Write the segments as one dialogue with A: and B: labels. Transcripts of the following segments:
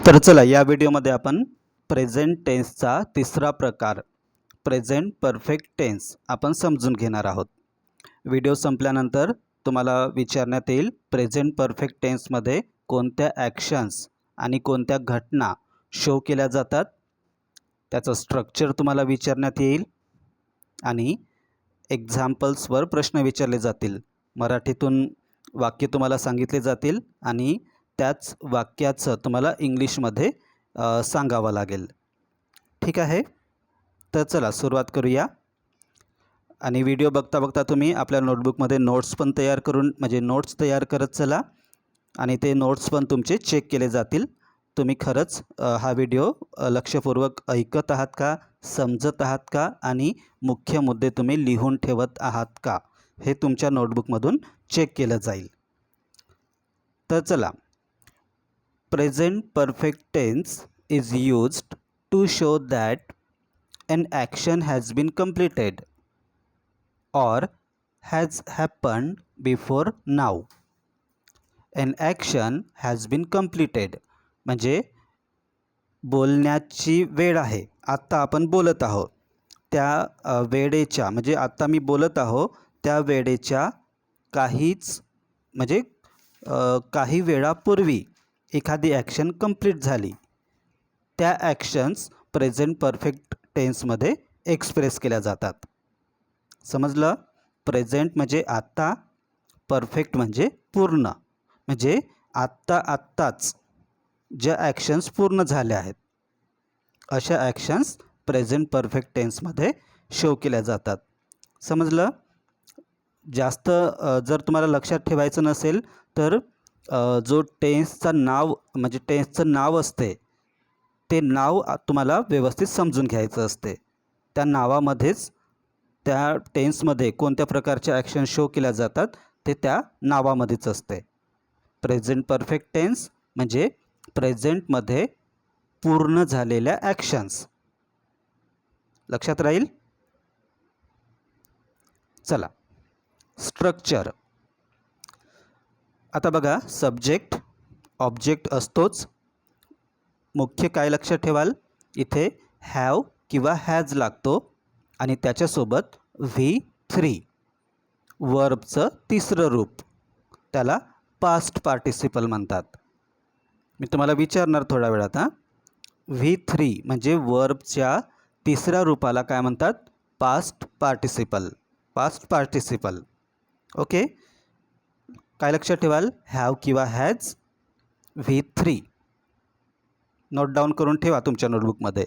A: तर चला या व्हिडिओमध्ये आपण प्रेझेंट टेन्सचा तिसरा प्रकार प्रेझेंट परफेक्ट टेन्स आपण समजून घेणार आहोत। व्हिडिओ संपल्यानंतर तुम्हाला विचारण्यात येईल प्रेझेंट परफेक्ट टेन्समध्ये कोणत्या ॲक्शन्स आणि कोणत्या घटना शो केल्या जातात, त्याचं स्ट्रक्चर तुम्हाला विचारण्यात येईल आणि एक्झाम्पल्सवर प्रश्न विचारले जातील। मराठीतून वाक्य तुम्हाला सांगितले जातील आणि त्याच वाक्याचं तुम्हाला इंग्लिशमध्ये सांगावं लागेल। ठीक आहे, तर चला सुरुवात करूया। आणि व्हिडिओ बघता बघता तुम्ही आपल्या नोटबुकमध्ये नोट्स पण तयार करून नोट्स तयार करत चला आणि ते नोट्स पण तुमचे चेक केले जातील। तुम्ही खरंच हा व्हिडिओ लक्षपूर्वक ऐकत आहात का, समजत आहात का आणि मुख्य मुद्दे तुम्ही लिहून ठेवत आहात का, हे तुमच्या नोटबुकमधून चेक केलं जाईल। तर चला, present perfect tense is used to show that an action has been completed or has happened before now. An action has been completed म्हणजे बोलण्याची वेळ आहे, आत्ता आपण बोलत आहोत त्या वेळेच्या आत्ता मी बोलत आहो त्या वेळेच्या काही वेळापूर्वी एखादी ॲक्शन कंप्लीट झाली, त्या ॲक्शन्स प्रेझेंट परफेक्ट टेन्समध्ये एक्सप्रेस केल्या जातात। समजलं? प्रेझेंट म्हणजे आत्ता, परफेक्ट म्हणजे पूर्ण, म्हणजे आत्ताच ज्या ॲक्शन्स पूर्ण झाल्या आहेत अशा ॲक्शन्स प्रेझेंट परफेक्ट टेन्समध्ये शो केल्या जातात। समजलं? जास्त जर तुम्हाला लक्षात ठेवायचं नसेल तर जो टेन्सचं नाव असते ते नाव तुम्हाला व्यवस्थित समजून घ्यायचं असते। त्या नावामध्येच त्या टेन्समध्ये कोणत्या प्रकारच्या ॲक्शन शो केल्या जातात ते त्या नावामध्येच असते। प्रेझेंट परफेक्ट टेन्स म्हणजे प्रेझेंटमध्ये पूर्ण झालेल्या ॲक्शन्स। लक्षात राहील? चला, स्ट्रक्चर। आता बघा, सब्जेक्ट ऑब्जेक्ट असतोच, मुख्य काय लक्षात ठेवाल, इथे हॅव किंवा हॅज लागतो आणि त्याच्यासोबत V3 वर्बचं तिसरं रूप, त्याला पास्ट पार्टिसिपल म्हणतात। मी तुम्हाला विचारणार थोड्या वेळात V3 म्हणजे वर्बच्या तिसऱ्या रूपाला काय म्हणतात? Past participle. ओके, काय लक्षात ठेवाल? हॅव किंवा हॅज, V3 नोट डाऊन करून ठेवा तुमच्या नोटबुकमध्ये।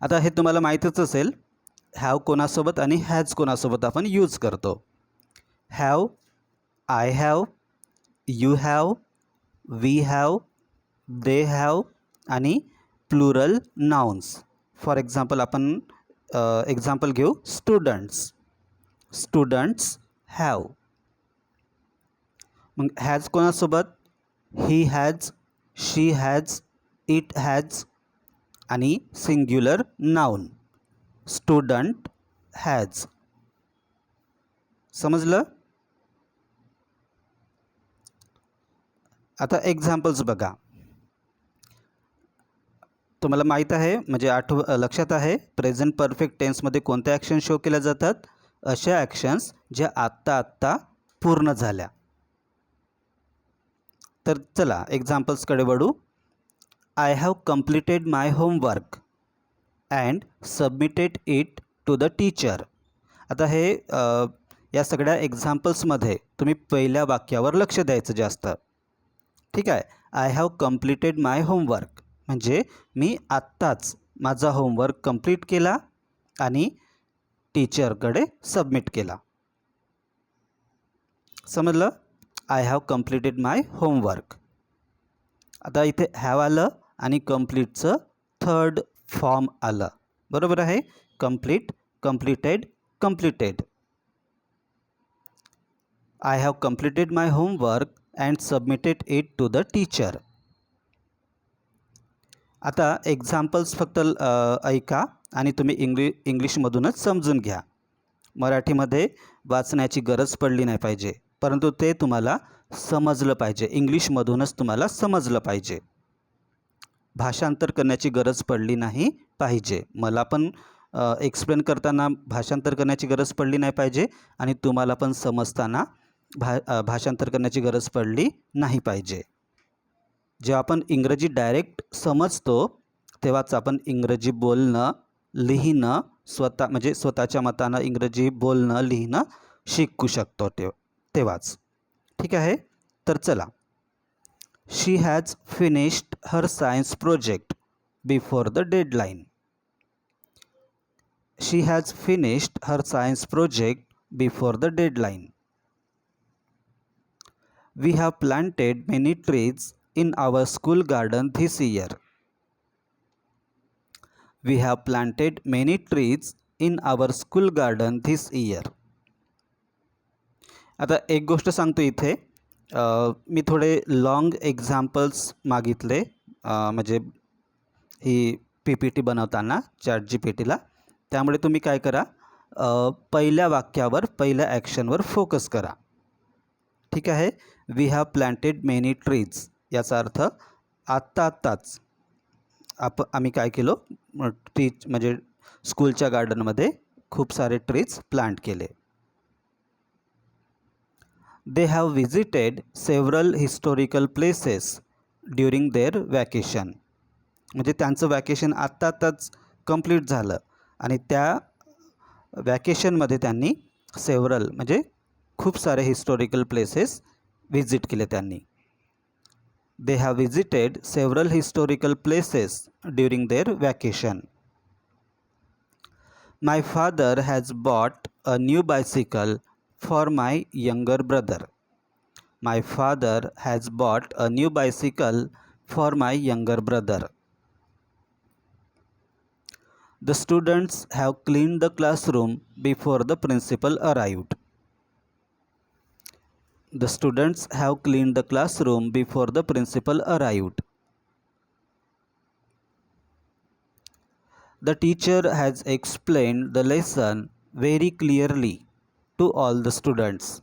A: आता हे तुम्हाला माहीतच असेल, हॅव कोणासोबत आणि हॅज कोणासोबत आपण यूज करतो। Have, I have, you have, we have, they have आणि प्लुरल नाउन्स। फॉर एक्झाम्पल आपण एक्झाम्पल घेऊ, स्टुडंट्स हॅव। मग हॅज कोणासोबत? He has, she has, it has आणि सिंग्युलर नाउन स्टुडंट हॅज। समजलं? आता एक्झाम्पल्स बघा, तुम्हाला माहीत आहे लक्षात आहे प्रेझेंट परफेक्ट टेन्समध्ये कोणत्या ॲक्शन शो केल्या जातात? अशा ॲक्शन्स ज्या आत्ता पूर्ण झाल्या। तर चला एक्झाम्पल्सकडे वळू। I have completed my homework and submitted it to the teacher. आता हे या सगळ्या एक्झाम्पल्समध्ये तुम्ही पहिल्या वाक्यावर लक्ष द्यायचं जास्त। ठीक आहे, I have completed my homework म्हणजे मी आत्ताच माझा होमवर्क कंप्लीट केला आणि टीचरकडे सबमिट केला। समजलं? I have completed my homework. आता इथे हॅव आलं आणि कम्प्लीटचं थर्ड फॉर्म आलं, बरोबर आहे? Complete, completed. I have completed my homework and submitted it to the teacher. आता एक्झाम्पल्स फक्त ऐका आणि तुम्ही इंग्लिशमधूनच समजून घ्या, मराठीमध्ये वाचण्याची गरज पडली नाही पाहिजे। परंतु ते तुम्हाला समजलं पाहिजे, इंग्लिशमधूनच तुम्हाला समजलं पाहिजे. भाषांतर करण्याची गरज पडली नाही पाहिजे. मला पण एक्सप्लेन करताना भाषांतर करण्याची गरज पडली नाही पाहिजे आणि तुम्हाला पण समजताना भाषांतर करण्याची गरज पडली नाही पाहिजे. जेव्हा आपण इंग्रजी डायरेक्ट समजतो तेव्हाच आपण इंग्रजी बोलणं, लिहिणं म्हणजे स्वतःच्या मतानं इंग्रजी बोलणं, लिहिणं शिकू शकतो तेव्हाच. ठीक आहे. तर चला. She has finished her science project before the deadline. She has finished her science project before the deadline. We have planted many trees in our school garden this year. We have planted many trees in our school garden this year. आता एक गोष्ट सांगतो इथे, मी थोडे long examples मागितले म्हणजे ही PPT बनवताना ChatGPTला. त्यामुळे तुम्ही काय करा, पहिल्या वाक्यावर, पहिल्या ॲक्शनवर फोकस करा. ठीक आहे. We have planted many trees याचा अर्थ आत्ताच आम्ही काय केलो, ट्रीज म्हणजे स्कूलच्या गार्डनमध्ये खूप सारे ट्रीज प्लांट केले. They have visited several historical places during their vacation. म्हणजे त्यांचं वॅकेशन आत्ताच कंप्लीट झालं आणि त्या वॅकेशनमध्ये त्यांनी सेव्हरल म्हणजे खूप सारे हिस्टॉरिकल प्लेसेस विजिट केले त्यांनी. They have visited several historical places during their vacation. My father has bought a new bicycle for my younger brother. My father has bought a new bicycle for my younger brother. The students have cleaned the classroom before the principal arrived. The students have cleaned the classroom before the principal arrived. The teacher has explained the lesson very clearly to all the students.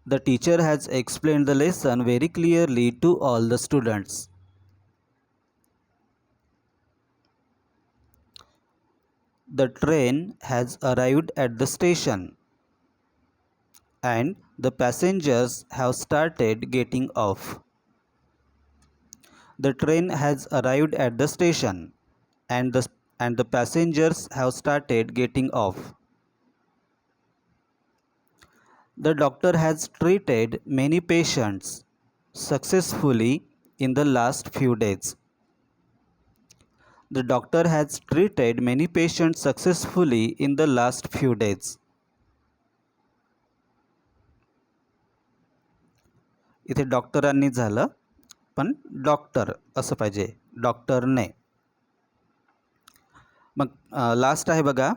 A: The teacher has explained the lesson very clearly to all the students. The train has arrived at the station and the passengers have started getting off. The train has arrived at the station and the passengers have started getting off. The doctor has treated many patients successfully in the last few days. The doctor has treated many patients successfully in the last few days. इथे डॉक्टरांनी झालं पण doctor असं पाहिजे, डॉक्टरने. मग last आहे बघा.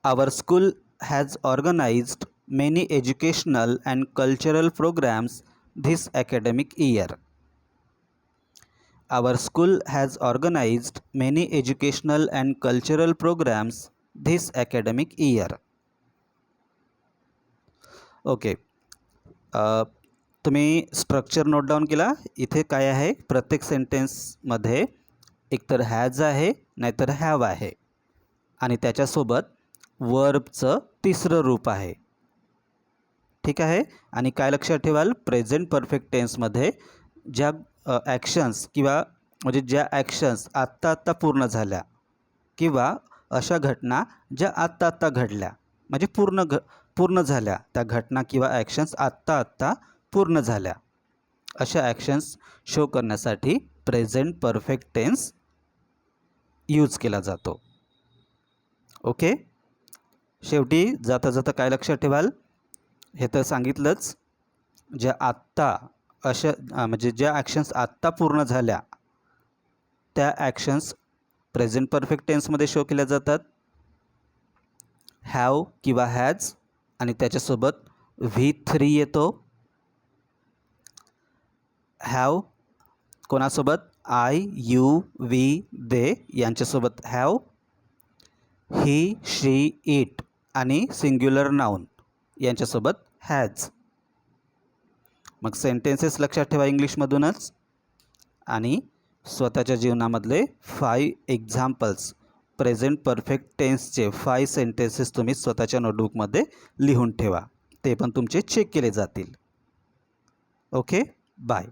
A: Our school has organised many educational and cultural programmes this academic year. Our school has organized many educational and cultural programs this academic year. Okay. तुम्ही स्ट्रक्चर नोट डाऊन केला. इथे काय आहे, प्रत्येक सेंटेन्समध्ये एकतर हॅज आहे नाहीतर हॅव आहे आणि त्याच्यासोबत वर्बचं तिसरं रूप आहे. ठीक आहे. आणि काय लक्षात ठेवाल, प्रेझेंट परफेक्ट टेन्समध्ये ज्या ॲक्शन्स किंवा म्हणजे ज्या ॲक्शन्स आत्ता पूर्ण झाल्या किंवा अशा घटना ज्या आत्ता घडल्या म्हणजे पूर्ण झाल्या, त्या घटना किंवा ॲक्शन्स आत्ता पूर्ण झाल्या, अशा ॲक्शन्स शो करण्यासाठी प्रेझेंट परफेक्ट टेन्स यूज केला जातो. ओके. शेवटी जाता जाता काय लक्षात ठेवाल, हे तर सांगितलंच, ज्या आत्ता अशा म्हणजे ज्या ॲक्शन्स आत्ता पूर्ण झाल्या त्या ॲक्शन्स प्रेझेंट परफेक्ट टेन्समध्ये शो केल्या जातात. हॅव किंवा हॅज आणि त्याच्यासोबत V3 येतो. हॅव कोणासोबत, आय, यू, वी, दे यांच्यासोबत हॅव. ही, शी, इट आणि सिंग्युलर नाऊन यांच्यासोबत हॅज. मग सेंटेन्सेस लक्षात ठेवा इंग्लिशमधूनच आणि स्वतःच्या जीवनामधले 5 एक्झाम्पल्स प्रेझेंट परफेक्ट टेन्सचे 5 सेंटेन्सेस तुम्ही स्वतःच्या नोटबुकमध्ये लिहून ठेवा. ते पण तुमचे चेक केले जातील. Okay, bye.